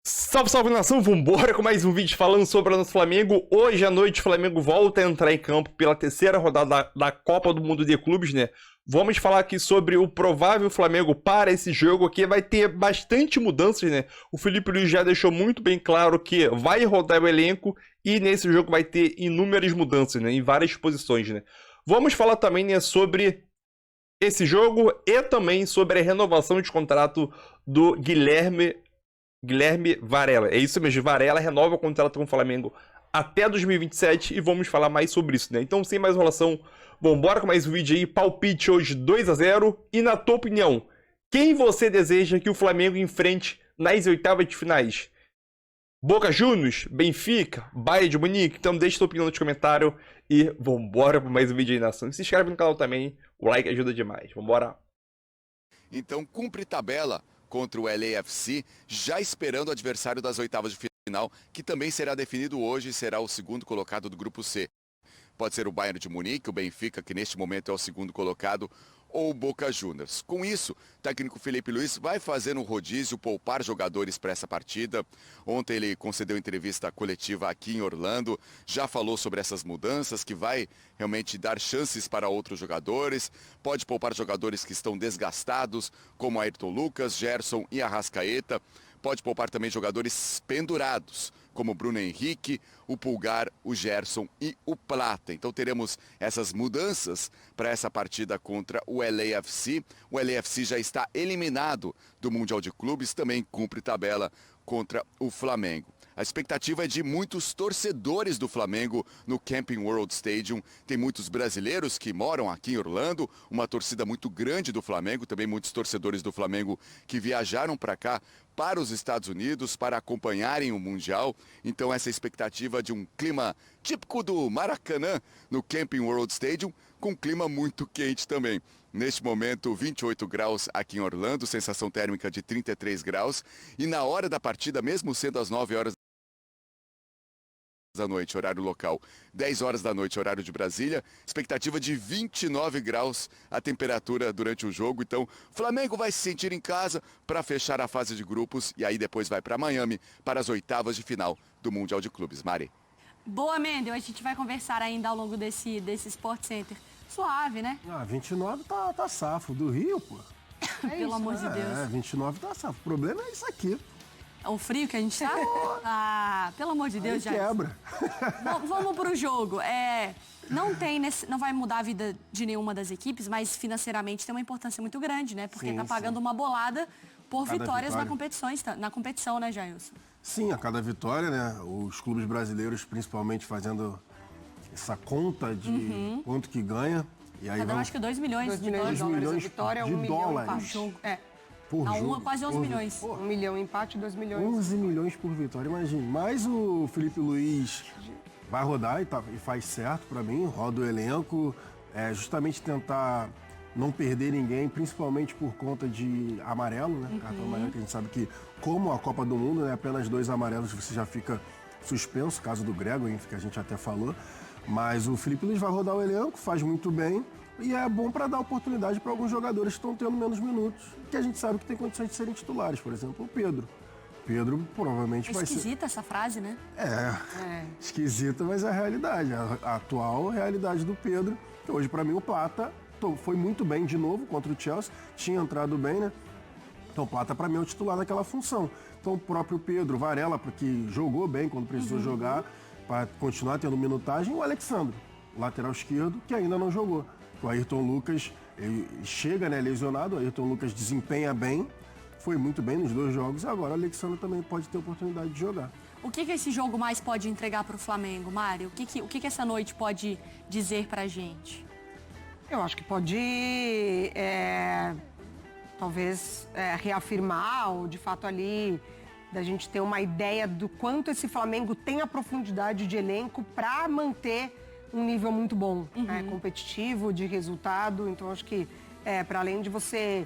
Salve, salve nação, vambora com mais um vídeo falando sobre o nosso Flamengo. Hoje à noite o Flamengo volta a entrar em campo pela terceira rodada da Copa do Mundo de Clubes, né? Vamos falar aqui sobre o provável Flamengo para esse jogo, que vai ter bastante mudanças, né? O Felipe Luiz já deixou muito bem claro que vai rodar o elenco e nesse jogo vai ter inúmeras mudanças, né? Em várias posições, né? Vamos falar também, né, sobre esse jogo e também sobre a renovação de contrato do Guilherme Varela. É isso mesmo, Varela renova o contrato com o Flamengo até 2027 e vamos falar mais sobre isso, né? Então, sem mais enrolação, vambora com mais um vídeo aí. Palpite hoje 2-0. E na tua opinião, quem você deseja que o Flamengo enfrente nas oitavas de finais? Boca Juniors, Benfica, Bayern de Munique? Então deixa tua opinião nos comentários e vambora para mais um vídeo aí, nação. E se inscreve no canal também, o like ajuda demais. Vambora! Então cumpre tabela contra o LAFC, já esperando o adversário das oitavas de final, que também será definido hoje e será o segundo colocado do grupo C. Pode ser o Bayern de Munique, o Benfica, que neste momento é o segundo colocado, ou o Boca Juniors. Com isso, o técnico Felipe Luiz vai fazer um rodízio, poupar jogadores para essa partida. Ontem ele concedeu entrevista coletiva aqui em Orlando, já falou sobre essas mudanças, que vai realmente dar chances para outros jogadores. Pode poupar jogadores que estão desgastados, como Ayrton Lucas, Gerson e Arrascaeta. Pode poupar também jogadores pendurados, como o Bruno Henrique, o Pulgar, o Gerson e o Plata. Então teremos essas mudanças para essa partida contra o LAFC. O LAFC já está eliminado do Mundial de Clubes, também cumpre tabela contra o Flamengo. A expectativa é de muitos torcedores do Flamengo no Camping World Stadium. Tem muitos brasileiros que moram aqui em Orlando, uma torcida muito grande do Flamengo, também muitos torcedores do Flamengo que viajaram para cá, para os Estados Unidos, para acompanharem o Mundial. Então essa expectativa de um clima típico do Maracanã no Camping World Stadium, com clima muito quente também. Neste momento, 28 graus aqui em Orlando, sensação térmica de 33 graus. E na hora da partida, mesmo sendo às 9 horas da noite, horário local, 10 horas da noite, horário de Brasília, expectativa de 29 graus a temperatura durante o jogo. Então, o Flamengo vai se sentir em casa para fechar a fase de grupos e aí depois vai para Miami para as oitavas de final do Mundial de Clubes. Mari. Boa, Mendel. A gente vai conversar ainda ao longo desse Sport Center. Suave, né? 29 tá safo. Do Rio, pô. Pelo amor de Deus. 29 tá safo. O problema é isso aqui. É o frio que a gente tá? Ah, pelo amor de Deus, Aí quebra. Vamos pro jogo. Não vai mudar a vida de nenhuma das equipes, mas financeiramente tem uma importância muito grande, né? Porque tá pagando uma bolada por vitórias na competição, né, Jailson? Sim, a cada vitória, né? Os clubes brasileiros, principalmente, fazendo essa conta de quanto que ganha. E aí acho que 2 milhões 2 de milhões dólares. de dólares a vitória, de 1 milhão dólares. empate. Por jogo. Quase 11 milhões. 1 milhão empate, 2 milhões. 11 milhões por vitória, imagina. Mas o Felipe Luiz vai rodar e faz certo pra mim, roda o elenco, justamente tentar não perder ninguém, principalmente por conta de amarelo, né? Cartão amarelo, que a gente sabe que, como a Copa do Mundo, né, apenas 2 amarelos você já fica suspenso, caso do Grego, que a gente até falou. Mas o Felipe Luiz vai rodar o elenco, faz muito bem. E é bom para dar oportunidade para alguns jogadores que estão tendo menos minutos, que a gente sabe que tem condições de serem titulares. Por exemplo, o Pedro. Pedro provavelmente vai ser... Esquisita essa frase, né? Esquisita, mas é a realidade. A atual realidade do Pedro. Hoje, para mim, o Plata foi muito bem de novo contra o Chelsea. Tinha entrado bem, né? Então, o Plata, para mim, é o titular daquela função. Então, o próprio Pedro, Varela, porque jogou bem quando precisou jogar, para continuar tendo minutagem. E o Alexandre, lateral esquerdo, que ainda não jogou. O Ayrton Lucas chega, né, lesionado, o Ayrton Lucas desempenha bem, foi muito bem nos 2 jogos, agora o Alexandre também pode ter oportunidade de jogar. O que esse jogo mais pode entregar para o Flamengo, Mário? O que essa noite pode dizer para a gente? Eu acho que pode, talvez, reafirmar, ou de fato ali, da gente ter uma ideia do quanto esse Flamengo tem a profundidade de elenco para manter um nível muito bom, competitivo, de resultado. Então, acho que, para além de você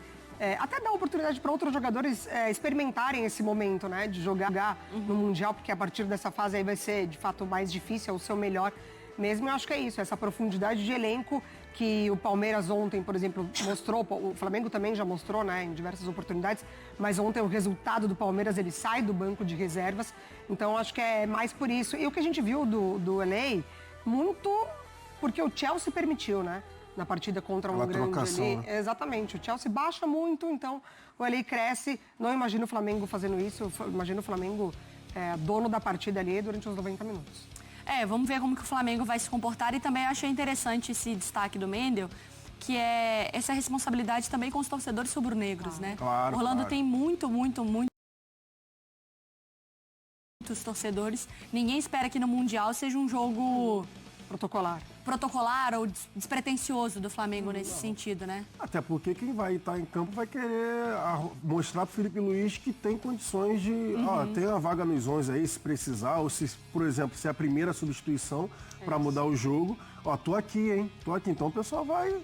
até dar oportunidade para outros jogadores experimentarem esse momento, né, de jogar no Mundial, porque a partir dessa fase aí vai ser, de fato, mais difícil, é o seu melhor mesmo. Eu acho que é isso, essa profundidade de elenco que o Palmeiras ontem, por exemplo, mostrou, o Flamengo também já mostrou, né, em diversas oportunidades, mas ontem o resultado do Palmeiras, ele sai do banco de reservas, então acho que é mais por isso. E o que a gente viu do LA, muito porque o Chelsea permitiu, né, na partida contra um grande ali. Né? Exatamente, o Chelsea baixa muito, então o LA cresce, não imagino o Flamengo fazendo isso, imagino o Flamengo dono da partida ali durante os 90 minutos. Vamos ver como que o Flamengo vai se comportar e também achei interessante esse destaque do Mendel, que é essa responsabilidade também com os torcedores rubro-negros, né? Claro, Orlando tem muitos torcedores. Ninguém espera que no Mundial seja um jogo protocolar ou despretensioso do Flamengo nesse sentido, né? Até porque quem vai estar em campo vai querer mostrar pro Felipe Luiz que tem condições de... tem uma vaga nos 11 aí, se precisar, ou se, por exemplo, se é a primeira substituição para mudar o jogo. Tô aqui, hein? Tô aqui. Então o pessoal vai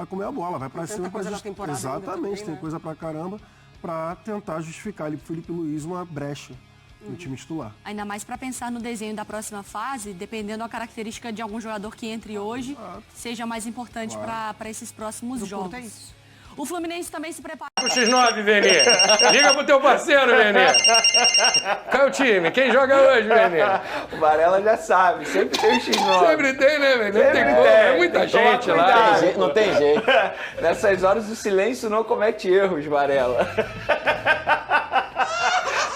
comer a bola, vai para cima. Coisa na temporada exatamente, também, tem né? coisa pra caramba para tentar justificar ali pro Felipe Luiz uma brecha no time titular. Ainda mais para pensar no desenho da próxima fase, dependendo da característica de algum jogador que entre hoje, seja mais importante para esses próximos jogos. É isso. O Fluminense também se prepara. O X9, Vene. Liga pro teu parceiro, Vene. Qual é o time? Quem joga hoje, Vene? O Varela já sabe, sempre tem o X9. Sempre tem, né, Vene? Não tem como, tem. é muita Tem que tomar gente lá. cuidado. Não tem jeito. Nessas horas o silêncio não comete erros, Varela.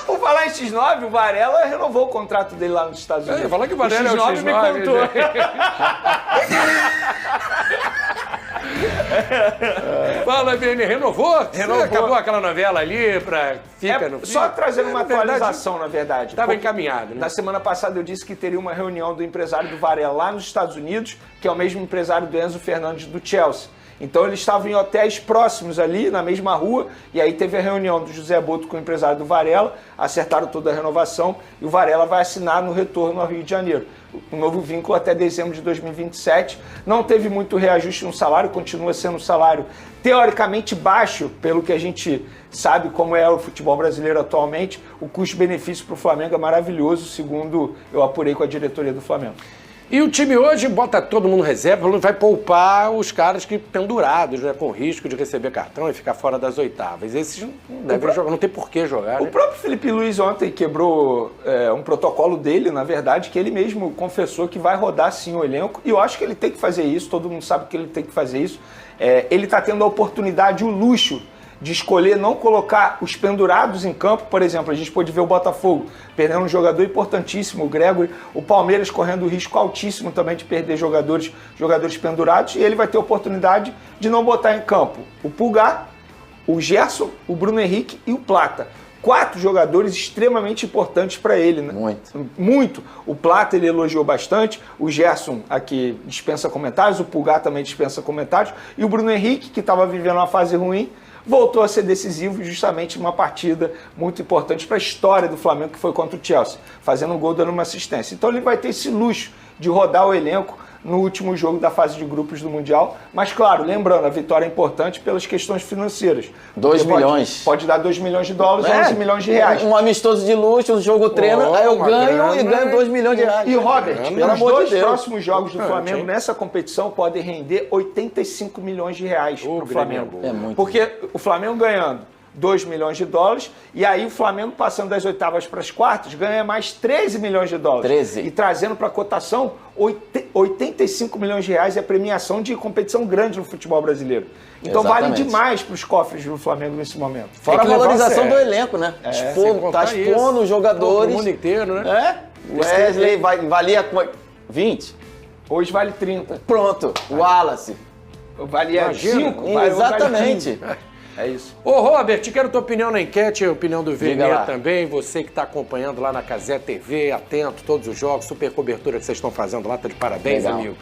Por falar em X9, o Varela renovou o contrato dele lá nos Estados Unidos. Fala que o Varela é o X9 me contou. Fala, Vene, renovou? Acabou aquela novela ali pra... Fica no fim? Só trazendo uma verdade, atualização, na verdade. Estava encaminhado, né? Na semana passada eu disse que teria uma reunião do empresário do Varela lá nos Estados Unidos, que é o mesmo empresário do Enzo Fernandes do Chelsea. Então eles estavam em hotéis próximos ali, na mesma rua, e aí teve a reunião do José Boto com o empresário do Varela, acertaram toda a renovação, e o Varela vai assinar no retorno ao Rio de Janeiro. Um novo vínculo até dezembro de 2027. Não teve muito reajuste no salário, continua sendo um salário teoricamente baixo, pelo que a gente sabe como é o futebol brasileiro atualmente. O custo-benefício para o Flamengo é maravilhoso, segundo eu apurei com a diretoria do Flamengo. E o time hoje bota todo mundo reserva, vai poupar os caras que pendurados, né, com risco de receber cartão e ficar fora das oitavas. Esses não devem jogar, não tem por que jogar, O né? próprio Felipe Luiz ontem quebrou um protocolo dele, na verdade, que ele mesmo confessou que vai rodar sim o elenco. E eu acho que ele tem que fazer isso, todo mundo sabe que ele tem que fazer isso. Ele está tendo a oportunidade, o luxo de escolher não colocar os pendurados em campo. Por exemplo, a gente pôde ver o Botafogo perdendo um jogador importantíssimo, o Gregory, o Palmeiras correndo o risco altíssimo também de perder jogadores pendurados, e ele vai ter a oportunidade de não botar em campo o Pulgar, o Gerson, o Bruno Henrique e o Plata. 4 jogadores extremamente importantes para ele, né? Muito. O Plata ele elogiou bastante, o Gerson aqui dispensa comentários, o Pulgar também dispensa comentários, e o Bruno Henrique, que estava vivendo uma fase ruim, voltou a ser decisivo justamente numa partida muito importante para a história do Flamengo, que foi contra o Chelsea, fazendo um gol, dando uma assistência. Então ele vai ter esse luxo de rodar o elenco no último jogo da fase de grupos do Mundial. Mas, claro, lembrando, a vitória é importante pelas questões financeiras. 2 milhões. Pode dar 2 milhões de dólares, 11 milhões de reais. Um amistoso de luxo, um jogo treino, aí eu ganho e ganho 2 milhões de reais. E, Robert, pelo os amor dois de Deus. próximos jogos do Flamengo nessa competição podem render 85 milhões de reais para o Flamengo. É muito. Porque o Flamengo ganhando 2 milhões de dólares, e aí o Flamengo passando das oitavas para as quartas ganha mais 13 milhões de dólares. 13. E trazendo para a cotação 85 milhões de reais é a premiação de competição grande no futebol brasileiro. Então Exatamente. vale demais para os cofres do Flamengo nesse momento. Fora a que levar valorização a do sério. elenco, né? sem Tá contar expondo isso. os jogadores. O mundo inteiro, né? Wesley valia 20. Hoje vale 30. Pronto. Wallace. Valia Imagina. 5. Exatamente. É isso. Ô, Robert, quero tua opinião na enquete, a opinião do Diga Vene lá. também, você que está acompanhando lá na Cazé TV, atento, todos os jogos, super cobertura que vocês estão fazendo lá, tá de parabéns, Legal. amigo.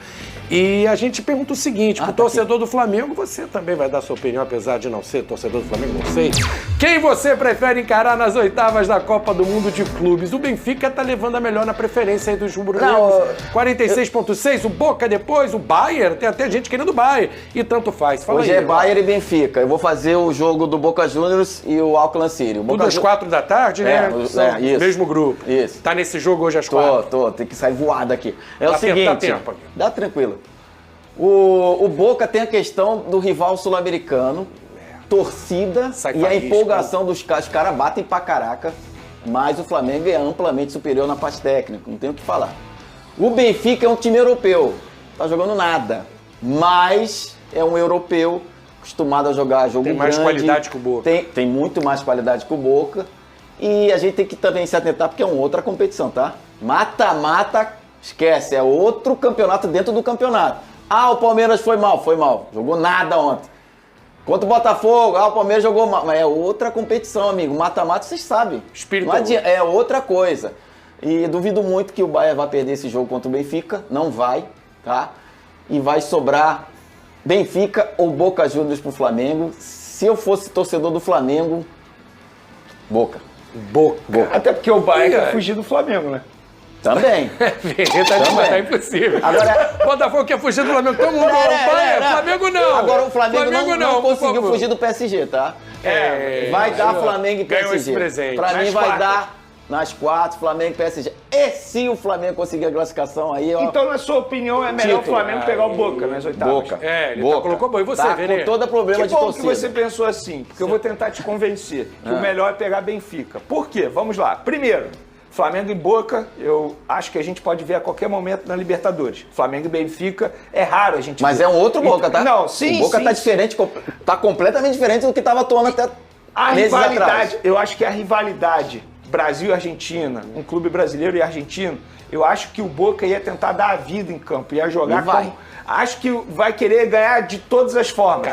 E a gente pergunta o seguinte, pro torcedor do Flamengo, você também vai dar sua opinião, apesar de não ser torcedor do Flamengo, não sei. Quem você prefere encarar nas oitavas da Copa do Mundo de Clubes? O Benfica tá levando a melhor na preferência aí dos rubro-negros. 46,6, o Boca depois, o Bayern, tem até gente querendo o Bayern, e tanto faz. Fala Hoje aí, é Bayern e Benfica. Eu vou fazer o jogo do Boca Juniors e o Auckland City. O Tudo Boca às 4 da tarde, né? isso. Mesmo grupo. Isso. Tá nesse jogo hoje às 4. Tô. Tem que sair voado aqui. É o Dá tempo, seguinte. dá tempo aqui. Dá tranquilo. O Boca tem a questão do rival sul-americano, torcida e a empolgação dos caras. Os caras batem pra caraca, mas o Flamengo é amplamente superior na parte técnica, não tem o que falar. O Benfica é um time europeu, tá jogando nada, mas é um europeu acostumado a jogar jogo grande. Tem mais qualidade que o Boca. Tem muito mais qualidade que o Boca. E a gente tem que também se atentar, porque é uma outra competição, tá? Mata-mata, esquece, é outro campeonato dentro do campeonato. Ah, o Palmeiras foi mal. Jogou nada ontem. Contra o Botafogo, o Palmeiras jogou mal. Mas é outra competição, amigo. Mata-mata, vocês sabem. Espírito é outra coisa. E duvido muito que o Bayern vai perder esse jogo contra o Benfica. Não vai, tá? E vai sobrar Benfica ou Boca Juniors pro Flamengo. Se eu fosse torcedor do Flamengo, Boca. Até porque o Bayern quer fugir do Flamengo, né? Também. Tá impossível. Agora, Botafogo quer fugir do Flamengo. Todo mundo Flamengo não. Agora o Flamengo não conseguiu fugir do PSG, tá? Vai dar Flamengo e PSG. Pra mim vai dar nas quartas, Flamengo e PSG. E se o Flamengo conseguir a classificação aí, ó... Então, na sua opinião, é melhor o Flamengo pegar o Boca nas oitavas? Boca. Ele colocou bom. E você, Vene? Com todo problema de torcida. Que você pensou assim, porque eu vou tentar te convencer que o melhor é pegar Benfica. Por quê? Vamos lá. Primeiro, Flamengo e Boca, eu acho que a gente pode ver a qualquer momento na Libertadores. Flamengo e Benfica, é raro a gente Mas ver. é um outro Boca, tá? Não, sim, o Boca sim, tá diferente, tá completamente diferente do que tava atuando até a meses rivalidade, atrás. eu acho que a rivalidade Brasil e Argentina, um clube brasileiro e argentino, eu acho que o Boca ia tentar dar a vida em campo, ia jogar como... Acho que vai querer ganhar de todas as formas.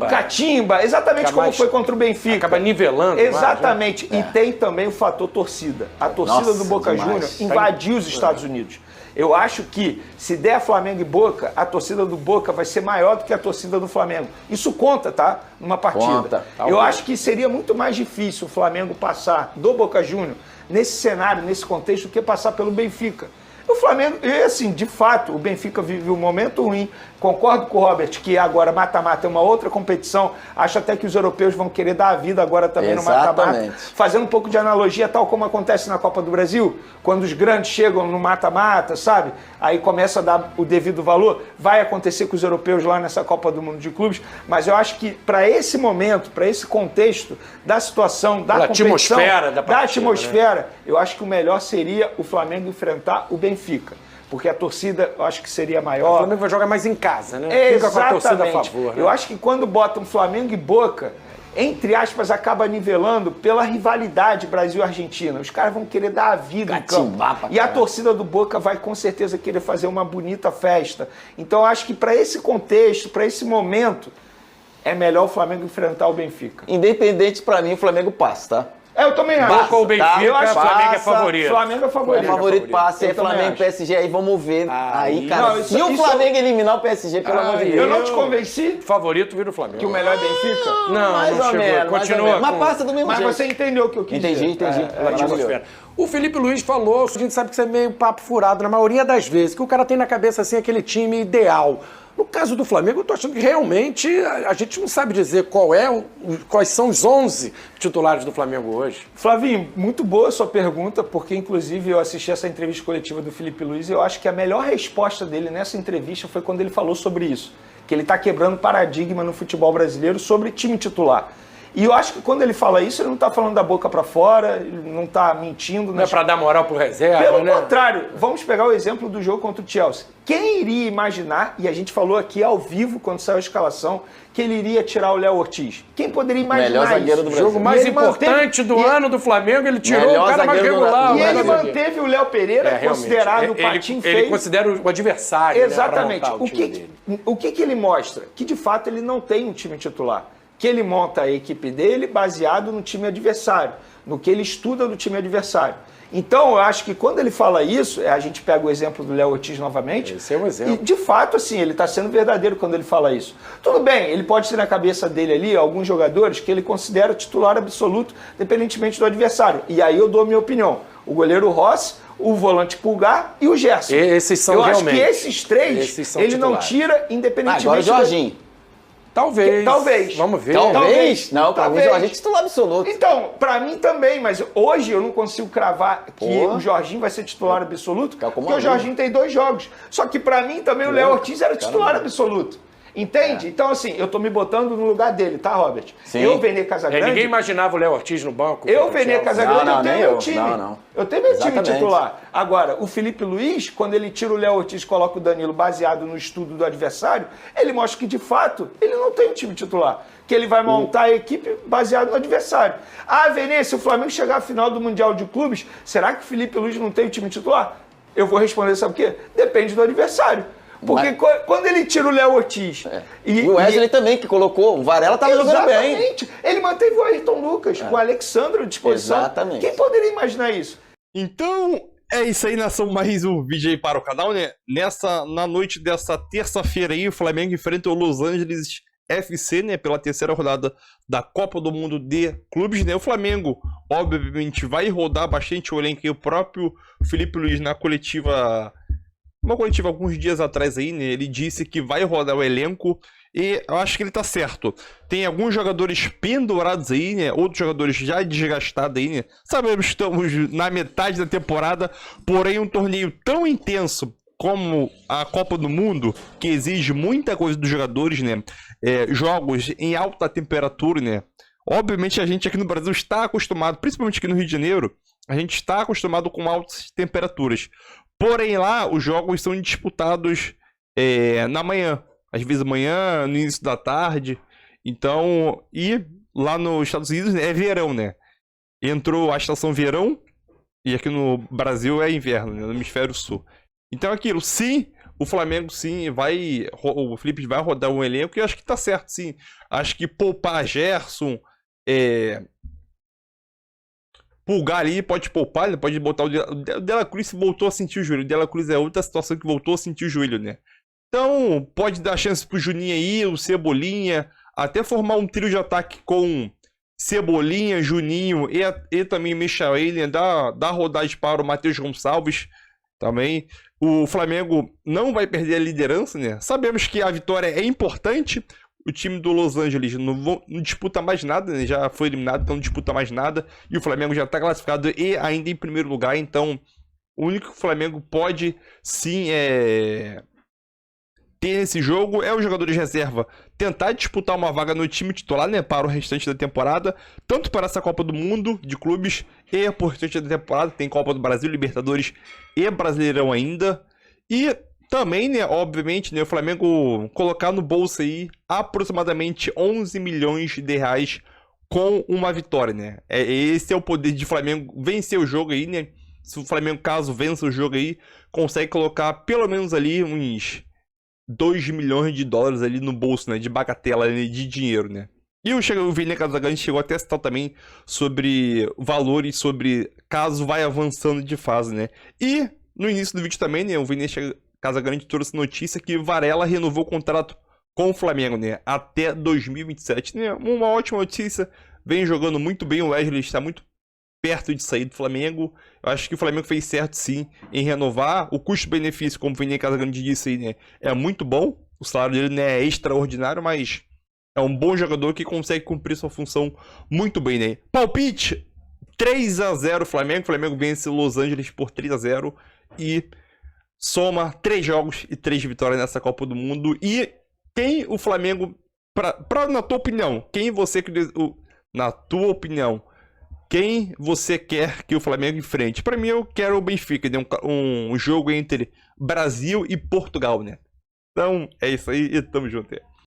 Catimba, exatamente como foi contra o Benfica. Acaba nivelando. Exatamente. E tem também o fator torcida. A torcida do Boca Juniors invadiu os Estados Unidos. Eu acho que se der Flamengo e Boca, a torcida do Boca vai ser maior do que a torcida do Flamengo. Isso conta, tá? Numa partida. Eu acho que seria muito mais difícil o Flamengo passar do Boca Juniors nesse cenário, nesse contexto, do que passar pelo Benfica. O Flamengo, e assim, de fato, o Benfica vive um momento ruim. Concordo com o Robert que agora mata-mata é uma outra competição. Acho até que os europeus vão querer dar a vida agora também no mata-mata. Fazendo um pouco de analogia, tal como acontece na Copa do Brasil, quando os grandes chegam no mata-mata, sabe? Aí começa a dar o devido valor. Vai acontecer com os europeus lá nessa Copa do Mundo de Clubes. Mas eu acho que para esse momento, para esse contexto da situação, da competição, da atmosfera, eu acho que o melhor seria o Flamengo enfrentar o Benfica. Porque a torcida, eu acho que seria maior. O Flamengo vai jogar mais em casa, né? Fica com a torcida a favor. Né? Eu acho que quando botam Flamengo e Boca, entre aspas, acaba nivelando pela rivalidade Brasil-Argentina. Os caras vão querer dar a vida em campo. E a torcida do Boca vai com certeza querer fazer uma bonita festa. Então eu acho que para esse contexto, para esse momento, é melhor o Flamengo enfrentar o Benfica. Independente, para mim, o Flamengo passa, tá? Eu também acho. Boca ou Benfica, eu acho que o Flamengo é favorito. Flamengo é favorito. É favorito passa, é Flamengo e PSG, aí vamos ver. Aí, cara, se o Flamengo eliminar o PSG, pelo amor de Deus. Eu não te convenci? Favorito vira o Flamengo. Que o melhor é Benfica? Não, mais não ou chegou. menos, Continua. Mas passa do mesmo jeito. Mas você entendeu o que eu quis dizer. Entendi. O Felipe Luiz falou, a gente sabe que isso é meio papo furado na maioria das vezes, que o cara tem na cabeça assim aquele time ideal. No caso do Flamengo, eu tô achando que realmente a gente não sabe dizer quais são os 11 titulares do Flamengo hoje. Flavinho, muito boa a sua pergunta, porque inclusive eu assisti essa entrevista coletiva do Felipe Luiz e eu acho que a melhor resposta dele nessa entrevista foi quando ele falou sobre isso, que ele está quebrando paradigma no futebol brasileiro sobre time titular. E eu acho que quando ele fala isso, ele não está falando da boca para fora, ele não está mentindo. Não é para dar moral pro reserva, Pelo né? contrário, vamos pegar o exemplo do jogo contra o Chelsea. Quem iria imaginar, e a gente falou aqui ao vivo, quando saiu a escalação, que ele iria tirar o Léo Ortiz? Quem poderia imaginar melhor zagueiro isso? do Brasil. O jogo mais importante do ano do Flamengo, ele tirou o cara mais regular. E ele manteve o Léo Pereira, considerado o patinho feio. Ele considera o adversário. Exatamente. Né, o que ele mostra? Que de fato ele não tem um time titular. Que ele monta a equipe dele baseado no time adversário, no que ele estuda do time adversário. Então, eu acho que quando ele fala isso, a gente pega o exemplo do Léo Ortiz novamente. Esse é um exemplo. E, de fato, assim, ele está sendo verdadeiro quando ele fala isso. Tudo bem, ele pode ter na cabeça dele ali alguns jogadores que ele considera titular absoluto, independentemente do adversário. E aí eu dou a minha opinião. O goleiro Rossi, o volante Pulgar e o Gerson. Esses são realmente. Eu acho que esses três, ele não tira, independentemente... Agora o Jorginho. Talvez. Talvez. Vamos ver. Talvez. Não, pra mim, Talvez. Jorginho titular absoluto. Então, pra mim também, mas hoje eu não consigo cravar que Pô. o Jorginho vai ser titular absoluto, Fica como porque o aluno. Jorginho tem 2 jogos. Só que pra mim também o Léo Ortiz era titular absoluto. Entende? É. Então, assim, eu tô me botando no lugar dele, tá, Robert? Sim. Eu, Vene Casagrande... Ninguém imaginava o Léo Ortiz no banco. Eu, contra o Vene Chelsea. Casagrande, Não, eu tenho nem meu eu. time. Não. Eu tenho meu time Exatamente. titular. Agora, o Felipe Luiz, quando ele tira o Léo Ortiz e coloca o Danilo baseado no estudo do adversário, ele mostra que, de fato, ele não tem um time titular. Que ele vai montar a equipe baseado no adversário. Ah, Vene, se o Flamengo chegar à final do Mundial de Clubes, será que o Felipe Luiz não tem um time titular? Eu vou responder, sabe o quê? Depende do adversário. Porque quando ele tira o Léo Ortiz... E o Wesley também, que colocou. O Varela tava jogando bem. Exatamente. Ele manteve o Ayrton Lucas com o Alexandre à disposição. Exatamente. Quem poderia imaginar isso? Então, é isso aí, nação. Mais um vídeo aí para o canal, né? Na noite dessa terça-feira aí, o Flamengo enfrenta o Los Angeles FC, né? Pela terceira rodada da Copa do Mundo de Clubes, né? O Flamengo, obviamente, vai rodar bastante o elenco aí. O próprio Felipe Luiz, na coletiva... Uma coletiva alguns dias atrás aí, né? Ele disse que vai rodar o elenco e eu acho que ele tá certo. Tem alguns jogadores pendurados aí, né? Outros jogadores já desgastados aí, né? Sabemos que estamos na metade da temporada, porém um torneio tão intenso como a Copa do Mundo, que exige muita coisa dos jogadores, né? Jogos em alta temperatura, né? Obviamente a gente aqui no Brasil está acostumado, principalmente aqui no Rio de Janeiro, a gente está acostumado com altas temperaturas. Porém, lá, os jogos são disputados na manhã. Às vezes amanhã, no início da tarde. Então, e lá nos Estados Unidos é verão, né? Entrou a estação verão e aqui no Brasil é inverno, né? No hemisfério sul. Então, aquilo, sim, o Flamengo, sim, o Felipe vai rodar um elenco e eu acho que tá certo, sim. Acho que poupar Gerson... Pulgar ali, pode poupar, ele pode botar o Dela Cruz se voltou a sentir o joelho. O Dela Cruz é outra situação que voltou a sentir o joelho, né? Então, pode dar chance pro Juninho aí, o Cebolinha, até formar um trio de ataque com Cebolinha, Juninho e também Michael, né? Dar rodagem para o Matheus Gonçalves também. O Flamengo não vai perder a liderança, né? Sabemos que a vitória é importante. O time do Los Angeles não disputa mais nada, né? Já foi eliminado, então não disputa mais nada. E o Flamengo já está classificado e ainda em primeiro lugar. Então, o único que o Flamengo pode, sim, ter nesse jogo é os jogadores de reserva tentar disputar uma vaga no time titular, né? Para o restante da temporada. Tanto para essa Copa do Mundo de clubes e para o restante da temporada. Tem Copa do Brasil, Libertadores e Brasileirão ainda. E... também, né, obviamente, né, o Flamengo colocar no bolso aí aproximadamente 11 milhões de reais com uma vitória, né? Esse é o poder de Flamengo vencer o jogo aí, né? Se o Flamengo, caso vença o jogo aí, consegue colocar pelo menos ali uns 2 milhões de dólares ali no bolso, né? De bagatela, né, de dinheiro, né? E o Vene Casagrande chegou até a citar também sobre valores, sobre caso vai avançando de fase, né? E no início do vídeo também, né, o Vene Casagrande trouxe notícia que Varela renovou o contrato com o Flamengo, né? Até 2027, né? Uma ótima notícia. Vem jogando muito bem. O Wesley está muito perto de sair do Flamengo. Eu acho que o Flamengo fez certo, sim, em renovar. O custo-benefício, como o Vene Casagrande disse aí, né? É muito bom. O salário dele, né, é extraordinário, mas é um bom jogador que consegue cumprir sua função muito bem, né? Palpite 3-0 Flamengo. O Flamengo vence o Los Angeles por 3-0 e soma 3 jogos e 3 vitórias nessa Copa do Mundo. E quem o Flamengo, na tua opinião, na tua opinião, quem você quer que o Flamengo enfrente? Para mim, eu quero o Benfica, né? Um jogo entre Brasil e Portugal, né? Então, é isso aí e tamo junto.